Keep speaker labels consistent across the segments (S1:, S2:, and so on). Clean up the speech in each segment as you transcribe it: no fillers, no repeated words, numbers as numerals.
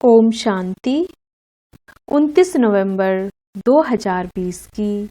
S1: ओम शांति। 29 नवंबर 2020 की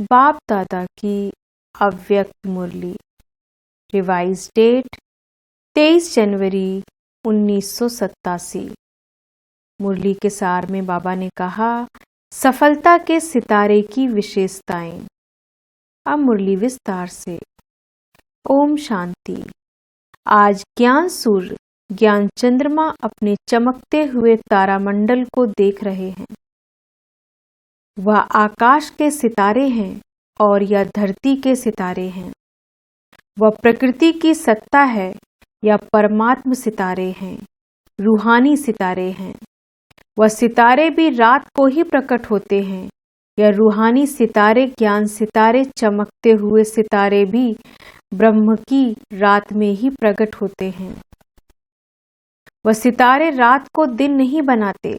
S1: बाप दादा की अव्यक्त मुरली। रिवाइज डेट 23 जनवरी 1987। मुरली के सार में बाबा ने कहा, सफलता के सितारे की विशेषताएं। अब मुरली विस्तार से। ओम शांति। आज ज्ञान सूर्य ज्ञान चंद्रमा अपने चमकते हुए तारामंडल को देख रहे हैं। वह आकाश के सितारे हैं और यह धरती के सितारे हैं। वह प्रकृति की सत्ता है या परमात्म सितारे हैं, रूहानी सितारे हैं। वह सितारे भी रात को ही प्रकट होते हैं या रूहानी सितारे ज्ञान सितारे चमकते हुए सितारे भी ब्रह्म की रात में ही प्रकट होते हैं। वह सितारे रात को दिन नहीं बनाते,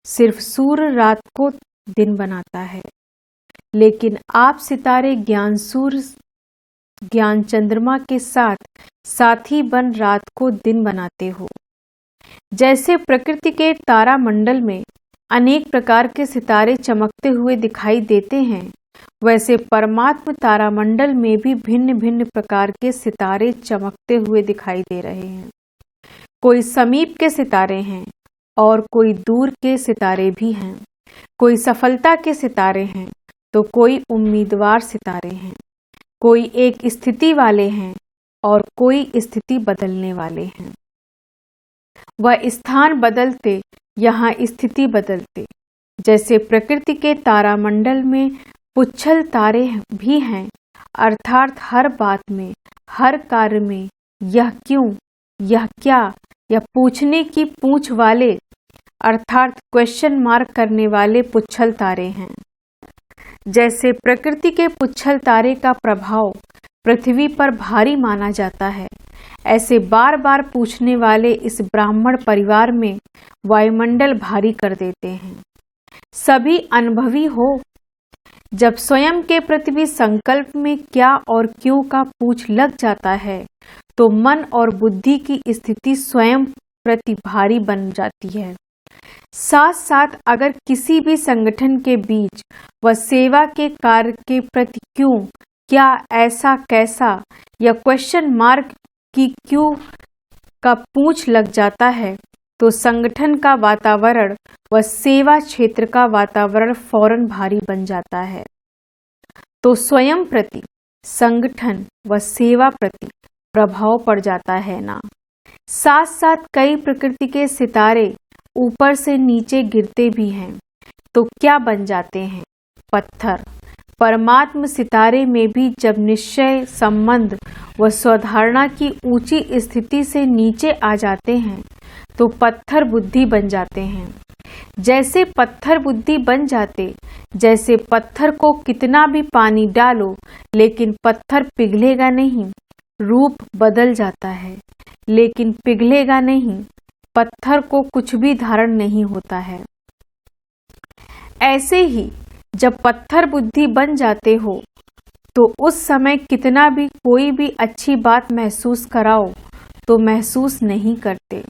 S1: सिर्फ सूर्य रात को दिन बनाता है। लेकिन आप सितारे ज्ञान सूर्य ज्ञान चंद्रमा के साथ साथी बन रात को दिन बनाते हो। जैसे प्रकृति के तारा मंडल में अनेक प्रकार के सितारे चमकते हुए दिखाई देते हैं, वैसे परमात्म तारामंडल में भी भिन्न भिन्न प्रकार के सितारे चमकते हुए दिखाई दे रहे हैं। कोई समीप के सितारे हैं और कोई दूर के सितारे भी हैं। कोई सफलता के सितारे हैं तो कोई उम्मीदवार सितारे हैं। कोई एक स्थिति वाले हैं और कोई स्थिति बदलने वाले हैं। वह स्थान बदलते, यहाँ स्थिति बदलते। जैसे प्रकृति के तारामंडल में पुच्छल तारे भी हैं, अर्थात हर बात में, हर कार्य में यह क्यों, यह क्या, या पूछने की पूछ वाले अर्थात क्वेश्चन मार्क करने वाले पुच्छल तारे हैं। जैसे प्रकृति के पुच्छल तारे का प्रभाव पृथ्वी पर भारी माना जाता है, ऐसे बार बार पूछने वाले इस ब्राह्मण परिवार में वायुमंडल भारी कर देते हैं। सभी अनुभवी हो। जब स्वयं के प्रति भी संकल्प में क्या और क्यों का पूछ लग जाता है, तो मन और बुद्धि की स्थिति स्वयं प्रति भारी बन जाती है। साथ साथ अगर किसी भी संगठन के बीच व सेवा के कार्य के प्रति क्यों, क्या, ऐसा, कैसा या क्वेश्चन मार्क की क्यों का पूछ लग जाता है, तो संगठन का वातावरण व सेवा क्षेत्र का वातावरण फौरन भारी बन जाता है। तो स्वयं प्रति, संगठन व सेवा प्रति प्रभाव पड़ जाता है ना। साथ साथ कई प्रकृति के सितारे ऊपर से नीचे गिरते भी हैं, तो क्या बन जाते हैं? पत्थर। परमात्म सितारे में भी जब निश्चय, संबंध व स्वधारणा की ऊंची स्थिति से नीचे आ जाते हैं, तो पत्थर बुद्धि बन जाते हैं। जैसे पत्थर बुद्धि बन जाते, जैसे पत्थर को कितना भी पानी डालो लेकिन पत्थर पिघलेगा नहीं, रूप बदल जाता है लेकिन पिघलेगा नहीं, पत्थर को कुछ भी धारण नहीं होता है। ऐसे ही जब पत्थर बुद्धि बन जाते हो, तो उस समय कितना भी कोई भी अच्छी बात महसूस कराओ तो महसूस नहीं करते।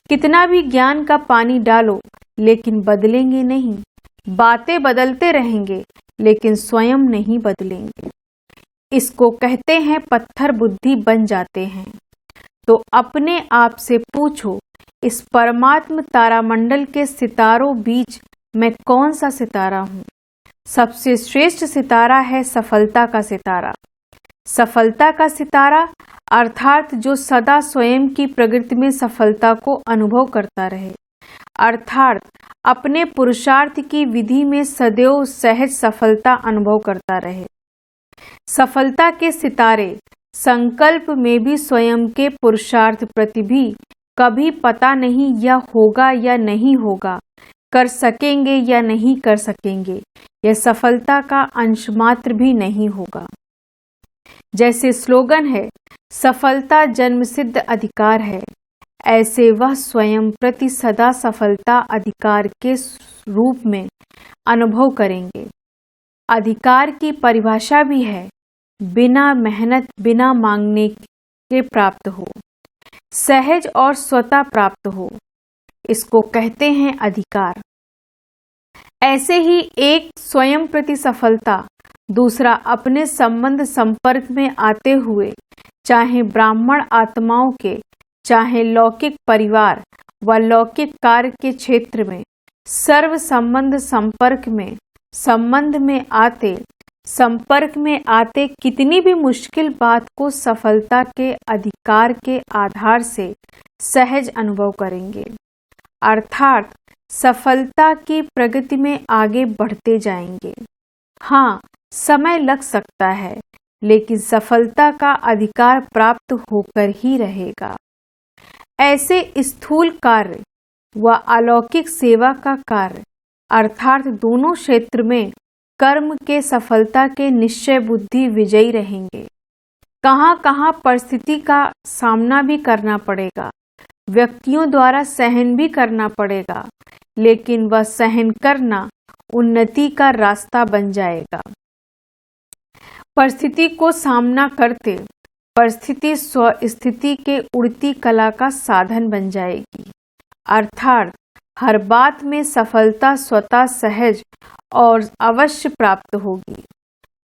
S1: कितना भी ज्ञान का पानी डालो लेकिन बदलेंगे नहीं। बातें बदलते रहेंगे लेकिन स्वयं नहीं बदलेंगे। इसको कहते हैं पत्थर बुद्धि बन जाते हैं। तो अपने आप से पूछो, इस परमात्म तारामंडल के सितारों बीच मैं कौन सा सितारा हूँ? सबसे श्रेष्ठ सितारा है सफलता का सितारा। सफलता का सितारा अर्थात जो सदा स्वयं की प्रगति में सफलता को अनुभव करता रहे, अर्थात अपने पुरुषार्थ की विधि में सदैव सहज सफलता अनुभव करता रहे। सफलता के सितारे संकल्प में भी स्वयं के पुरुषार्थ प्रति भी कभी पता नहीं यह होगा या नहीं होगा, कर सकेंगे या नहीं कर सकेंगे, यह सफलता का अंश मात्र भी नहीं होगा। जैसे स्लोगन है, सफलता जन्मसिद्ध अधिकार है, ऐसे वह स्वयं प्रति सदा सफलता अधिकार के रूप में अनुभव करेंगे। अधिकार की परिभाषा भी है, बिना मेहनत, बिना मांगने के प्राप्त हो, सहज और स्वतः प्राप्त हो। इसको कहते हैं अधिकार। ऐसे ही एक स्वयं प्रति सफलता, दूसरा अपने संबंध संपर्क में आते हुए, चाहे ब्राह्मण आत्माओं के, चाहे लौकिक परिवार व लौकिक कार्य के क्षेत्र में, सर्व संबंध संपर्क में, संपर्क में आते कितनी भी मुश्किल बात को सफलता के अधिकार के आधार से सहज अनुभव करेंगे, अर्थात सफलता की प्रगति में आगे बढ़ते जाएंगे। हाँ, समय लग सकता है, लेकिन सफलता का अधिकार प्राप्त होकर ही रहेगा। ऐसे स्थूल कार्य व अलौकिक सेवा का कार्य, अर्थात दोनों क्षेत्र में कर्म के सफलता के निश्चय बुद्धि विजयी रहेंगे। कहाँ कहाँ परिस्थिति का सामना भी करना पड़ेगा, व्यक्तियों द्वारा सहन भी करना पड़ेगा, लेकिन वह सहन करना उन्नति का रास्ता बन जाएगा। परिस्थिति को सामना करते परिस्थिति स्वस्थिति के उड़ती कला का साधन बन जाएगी, अर्थात हर बात में सफलता स्वतः सहज और अवश्य प्राप्त होगी।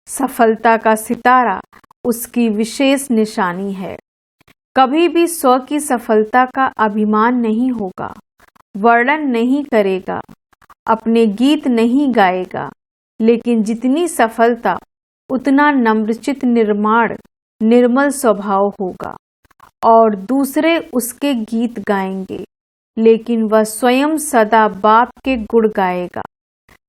S1: सफलता का सितारा उसकी विशेष निशानी है। कभी भी स्व की सफलता का अभिमान नहीं होगा, वर्णन नहीं करेगा, अपने गीत नहीं गाएगा, लेकिन जितनी सफलता उतना नम्रचित निर्मल स्वभाव होगा और दूसरे उसके गीत गाएंगे, लेकिन वह स्वयं सदा बाप के गुण गाएगा।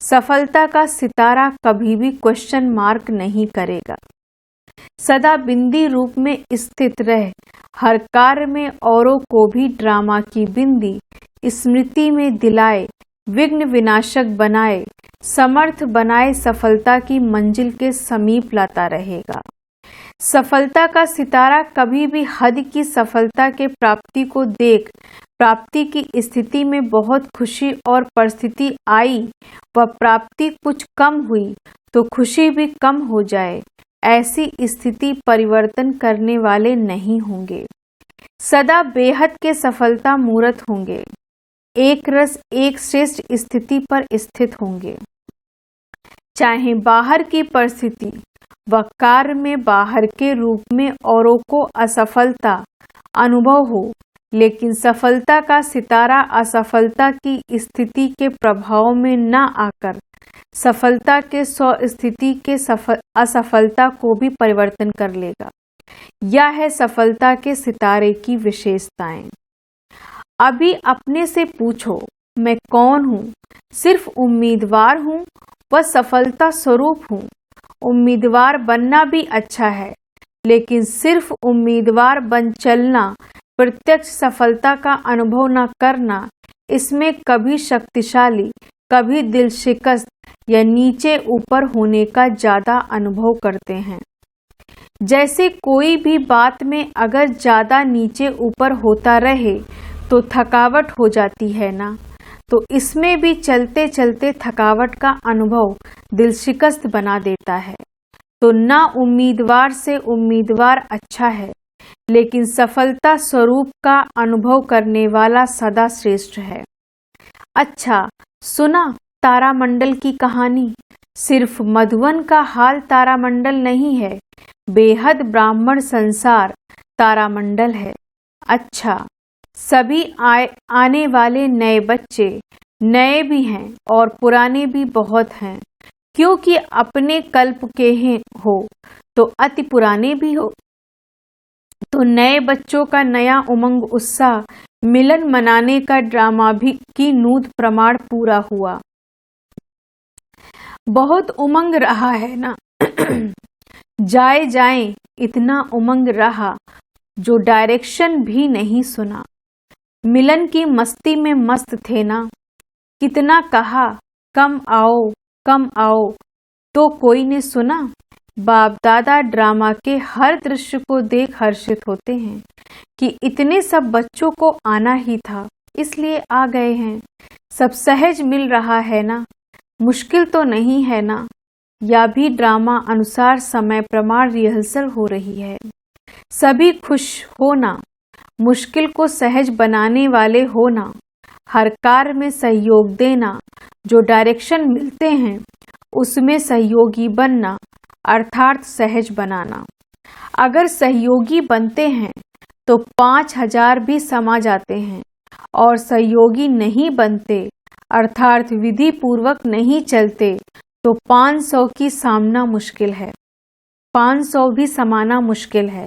S1: सफलता का सितारा कभी भी क्वेश्चन मार्क नहीं करेगा, सदा बिंदी रूप में स्थित रह हर कार्य में औरों को भी ड्रामा की बिंदी स्मृति में दिलाए, विघ्न विनाशक बनाए, समर्थ बनाए, सफलता की मंजिल के समीप लाता रहेगा। सफलता का सितारा कभी भी हद की सफलता के प्राप्ति को देख प्राप्ति की स्थिति में बहुत खुशी और परिस्थिति आई व प्राप्ति कुछ कम हुई तो खुशी भी कम हो जाए, ऐसी स्थिति परिवर्तन करने वाले नहीं होंगे। सदा बेहद के सफलता मूर्त होंगे, एक रस एक श्रेष्ठ स्थिति पर स्थित होंगे। चाहे बाहर की परिस्थिति व कार्य में बाहर के रूप में औरों को असफलता अनुभव हो, लेकिन सफलता का सितारा असफलता की स्थिति के प्रभाव में न आकर सफलता के स्थिति के असफलता को भी परिवर्तन कर लेगा। यह है सफलता के सितारे की विशेषताएं। अभी अपने से पूछो, मैं कौन हूँ? सिर्फ उम्मीदवार हूँ व सफलता स्वरूप हूँ। उम्मीदवार बनना भी अच्छा है, लेकिन सिर्फ उम्मीदवार बन चलना, प्रत्यक्ष सफलता का अनुभव न करना, इसमें कभी शक्तिशाली, कभी दिल शिकस्त या नीचे ऊपर होने का ज्यादा अनुभव करते हैं। जैसे कोई भी बात में अगर ज्यादा नीचे ऊपर होता रहे तो थकावट हो जाती है ना, तो इसमें भी चलते चलते थकावट का अनुभव दिल शिकस्त बना देता है। तो ना उम्मीदवार से उम्मीदवार अच्छा है, लेकिन सफलता स्वरूप का अनुभव करने वाला सदा श्रेष्ठ है। अच्छा, सुना तारामंडल की कहानी? सिर्फ मधुवन का हाल तारामंडल नहीं है, बेहद ब्राह्मण संसार तारामंडल है। अच्छा, सभी आने वाले नए बच्चे नए भी हैं और पुराने भी बहुत हैं, क्योंकि अपने कल्प के हो तो अति पुराने भी हो। तो नए बच्चों का नया उमंग उत्साह मिलन मनाने का ड्रामा भी की नूत प्रमाण पूरा हुआ। बहुत उमंग रहा है ना जाए जाए इतना उमंग रहा जो डायरेक्शन भी नहीं सुना। मिलन की मस्ती में मस्त थे ना, कितना कहा कम आओ तो कोई ने सुना। बाप दादा ड्रामा के हर दृश्य को देख हर्षित होते हैं कि इतने सब बच्चों को आना ही था, इसलिए आ गए हैं। सब सहज मिल रहा है ना, मुश्किल तो नहीं है ना। या भी ड्रामा अनुसार समय प्रमाण रिहर्सल हो रही है। सभी खुश हो ना, मुश्किल को सहज बनाने वाले हो ना। हर कार्य में सहयोग देना, जो डायरेक्शन मिलते हैं उसमें सहयोगी बनना अर्थात सहज बनाना। अगर सहयोगी बनते हैं तो 5000 भी समा जाते हैं, और सहयोगी नहीं बनते अर्थात विधि पूर्वक नहीं चलते तो 500 की सामना मुश्किल है, 500 भी समाना मुश्किल है।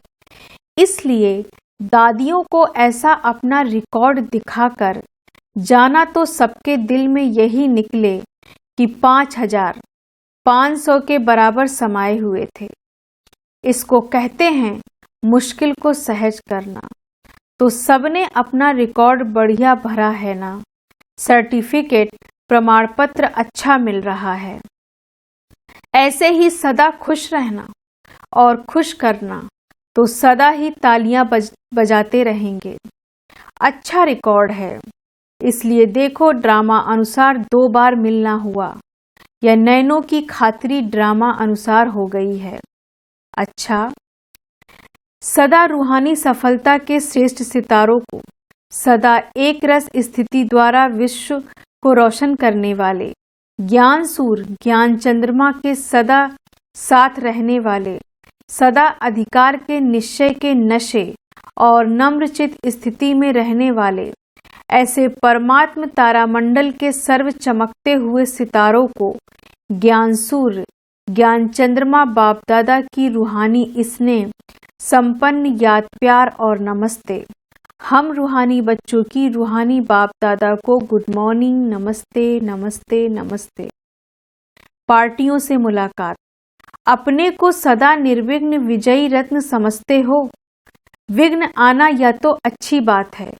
S1: इसलिए दादियों को ऐसा अपना रिकॉर्ड दिखाकर जाना तो सबके दिल में यही निकले कि 5000 500 के बराबर समाये हुए थे। इसको कहते हैं मुश्किल को सहज करना। तो सबने अपना रिकॉर्ड बढ़िया भरा है ना, सर्टिफिकेट प्रमाण पत्र अच्छा मिल रहा है। ऐसे ही सदा खुश रहना और खुश करना तो सदा ही तालियां बजाते रहेंगे। अच्छा रिकॉर्ड है, इसलिए देखो ड्रामा अनुसार 2 बार मिलना हुआ, या नैनों की खातिरी ड्रामा अनुसार हो गई है। अच्छा, सदा रूहानी सफलता के श्रेष्ठ सितारों को, सदा एक रस स्थिति द्वारा विश्व को रोशन करने वाले ज्ञान सूर, ज्ञान चंद्रमा के सदा साथ रहने वाले, सदा अधिकार के निश्चय के नशे और नम्रचित स्थिति में रहने वाले, ऐसे परमात्म तारामंडल के सर्व चमकते हुए सितारों को ज्ञान सूर्य, ज्ञान चंद्रमा बाप दादा की रूहानी स्नेह संपन्न याद प्यार और नमस्ते। हम रूहानी बच्चों की रूहानी बाप दादा को गुड मॉर्निंग, नमस्ते नमस्ते नमस्ते। पार्टियों से मुलाकात। अपने को सदा निर्विघ्न विजयी रत्न समझते हो। विघ्न आना या तो अच्छी बात है,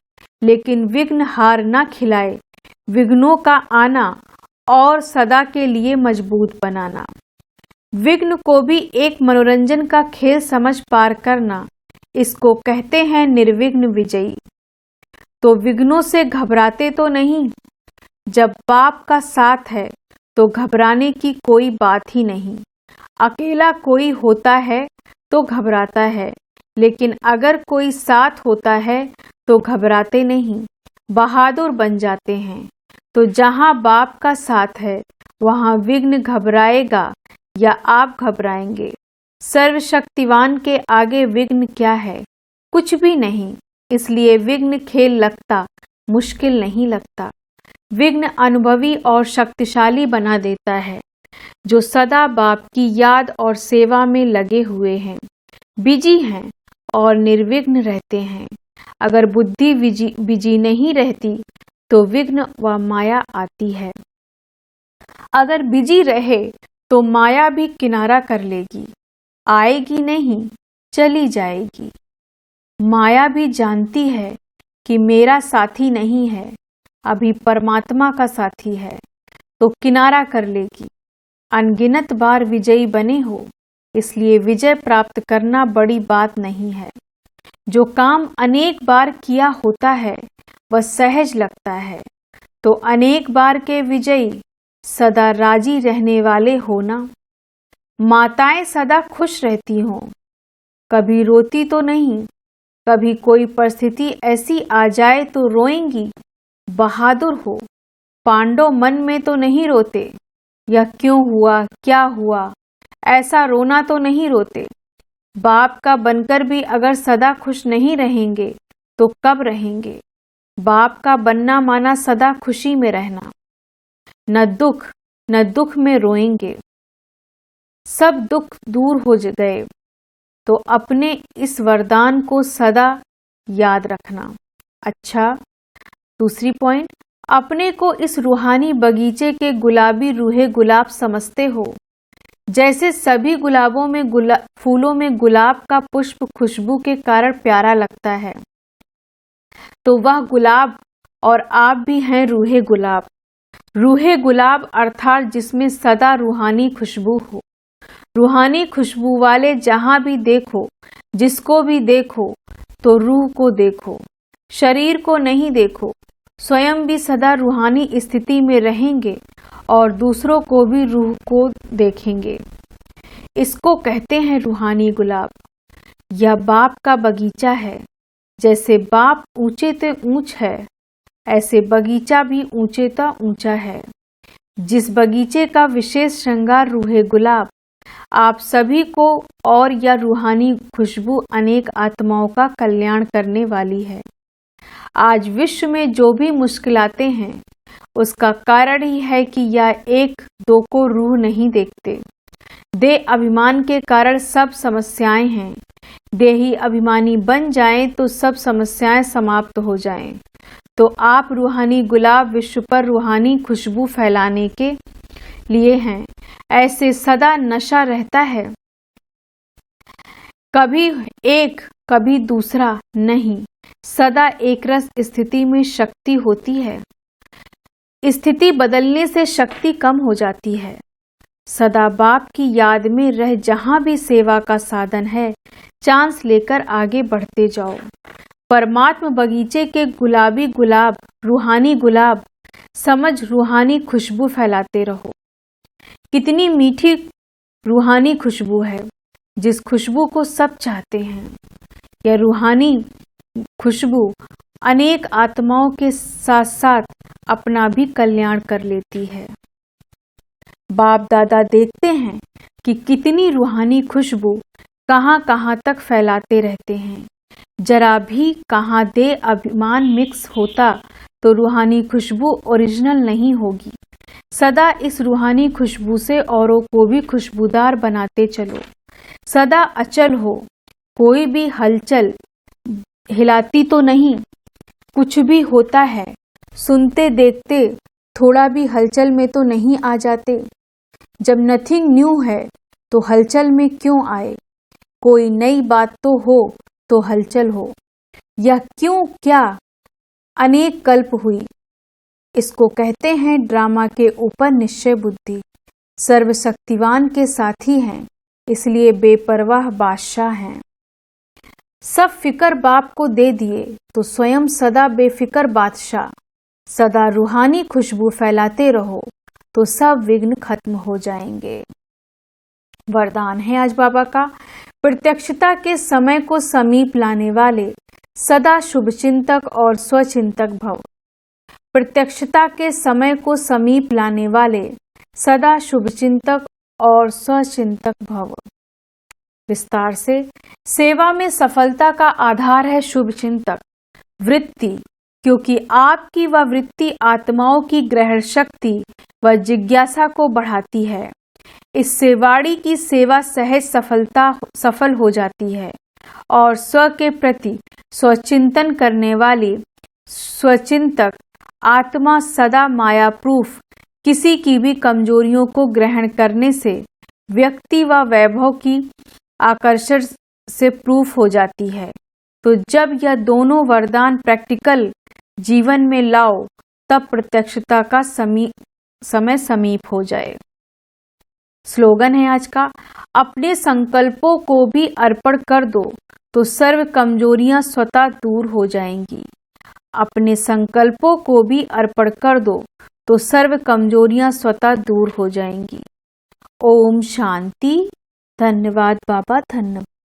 S1: लेकिन विघ्न हार ना खिलाए। विघ्नों का आना और सदा के लिए मजबूत बनाना। विघ्न को भी एक मनोरंजन का खेल समझ पार करना, इसको कहते हैं निर्विघ्न विजयी। तो विघ्नों से घबराते तो नहीं। जब बाप का साथ है तो घबराने की कोई बात ही नहीं। अकेला कोई होता है तो घबराता है, लेकिन अगर कोई साथ होता है तो घबराते नहीं, बहादुर बन जाते हैं। तो जहाँ बाप का साथ है वहाँ विघ्न घबराएगा या आप घबराएंगे। सर्वशक्तिवान के आगे विघ्न क्या है? कुछ भी नहीं। इसलिए विघ्न खेल लगता, मुश्किल नहीं लगता। विघ्न अनुभवी और शक्तिशाली बना देता है, जो सदा बाप की याद और सेवा में लगे हुए हैं, बिजी हैं और निर्विघ्न रहते हैं। अगर बुद्धि बिजी नहीं रहती तो विघ्न व माया आती है। अगर बिजी रहे तो माया भी किनारा कर लेगी, आएगी नहीं, चली जाएगी। माया भी जानती है कि मेरा साथी नहीं है, अभी परमात्मा का साथी है, तो किनारा कर लेगी। अनगिनत बार विजयी बने हो, इसलिए विजय प्राप्त करना बड़ी बात नहीं है। जो काम अनेक बार किया होता है वह सहज लगता है। तो अनेक बार के विजयी सदा राजी रहने वाले हो ना। माताएं सदा खुश रहती हों, कभी रोती तो नहीं। कभी कोई परिस्थिति ऐसी आ जाए तो रोएंगी। बहादुर हो। पांडव मन में तो नहीं रोते, यह क्यों हुआ, क्या हुआ, ऐसा रोना तो नहीं रोते। बाप का बनकर भी अगर सदा खुश नहीं रहेंगे तो कब रहेंगे? बाप का बनना माना सदा खुशी में रहना, न दुख में रोएंगे। सब दुख दूर हो गए तो अपने इस वरदान को सदा याद रखना। अच्छा, दूसरी पॉइंट, अपने को इस रूहानी बगीचे के गुलाबी रूहे गुलाब समझते हो। जैसे सभी गुलाबों में फूलों में गुलाब का पुष्प खुशबू के कारण प्यारा लगता है, तो वह गुलाब और आप भी हैं रूहे गुलाब। रूहे गुलाब अर्थात जिसमें सदा रूहानी खुशबू हो। रूहानी खुशबू वाले जहां भी देखो, जिसको भी देखो, तो रूह को देखो, शरीर को नहीं देखो। स्वयं भी सदा रूहानी स्थिति में रहेंगे और दूसरों को भी रूह को देखेंगे। इसको कहते हैं रूहानी गुलाब। यह बाप का बगीचा है। जैसे बाप ऊंचे ते ऊंच है, ऐसे बगीचा भी ऊंचेता ऊंचा है। जिस बगीचे का विशेष श्रृंगार रूहे गुलाब आप सभी को और या रूहानी खुशबू अनेक आत्माओं का कल्याण करने वाली है। आज विश्व में जो भी मुश्किलातें हैं उसका कारण ही है कि यह एक दो को रूह नहीं देखते। देह अभिमान के कारण सब समस्याएं हैं। देही अभिमानी बन जाएं तो सब समस्याएं समाप्त हो जाएं। तो आप रूहानी गुलाब विश्व पर रूहानी खुशबू फैलाने के लिए हैं। ऐसे सदा नशा रहता है, कभी एक कभी दूसरा नहीं, सदा एक रस स्थिति में शक्ति होती है। स्थिति बदलने से शक्ति कम हो जाती है। सदा बाप की याद में रह जहां भी सेवा का साधन है चांस लेकर आगे बढ़ते जाओ। परमात्मा बगीचे के गुलाबी गुलाब रूहानी गुलाब समझ रूहानी खुशबू फैलाते रहो। कितनी मीठी रूहानी खुशबू है जिस खुशबू को सब चाहते हैं। यह रूहानी खुशबू अनेक आत्माओं के साथ साथ अपना भी कल्याण कर लेती है। बाप दादा देखते हैं कि कितनी रूहानी खुशबू कहां कहां तक फैलाते रहते हैं। जरा भी कहां दे अभिमान मिक्स होता तो रूहानी खुशबू ओरिजिनल नहीं होगी। सदा इस रूहानी खुशबू से औरों को भी खुशबूदार बनाते चलो। सदा अचल हो, कोई भी हलचल हिलाती तो नहीं। कुछ भी होता है सुनते देखते थोड़ा भी हलचल में तो नहीं आ जाते। जब नथिंग न्यू है तो हलचल में क्यों आए। कोई नई बात तो हो तो हलचल हो। यह क्यों क्या अनेक कल्प हुई। इसको कहते हैं ड्रामा के ऊपर निश्चय बुद्धि। सर्वशक्तिवान के साथी हैं इसलिए बेपरवाह बादशाह हैं। सब फिकर बाप को दे दिए तो स्वयं सदा बेफिकर बादशाह। सदा रूहानी खुशबू फैलाते रहो तो सब विघ्न खत्म हो जाएंगे। वरदान है आज बाबा का, प्रत्यक्षता के समय को समीप लाने वाले सदा शुभचिंतक और स्वचिंतक भव। प्रत्यक्षता के समय को समीप लाने वाले सदा शुभचिंतक और स्वचिंतक भव। विस्तार से, सेवा में सफलता का आधार है शुभचिंतक वृत्ति, क्योंकि आपकी वह वृत्ति आत्माओं की ग्रहण शक्ति व जिज्ञासा को बढ़ाती है। इससे वाणी की सेवा सहज सफल हो जाती है और स्व के प्रति स्वचिंतन करने वाली स्वचिंतक आत्मा सदा माया प्रूफ किसी की भी कमजोरियों को ग्रहण करने से व्यक्ति व वैभव की आकर्षण से प्रूफ हो जाती है। तो जब यह दोनों वरदान प्रैक्टिकल जीवन में लाओ तब प्रत्यक्षता का समय समीप हो जाए। स्लोगन है आज का, अपने संकल्पों को भी अर्पण कर दो तो सर्व कमजोरियां स्वतः दूर हो जाएंगी। अपने संकल्पों को भी अर्पण कर दो तो सर्व कमजोरियां स्वतः दूर हो जाएंगी। ओम शांति। धन्यवाद बाबा, धन्यवाद।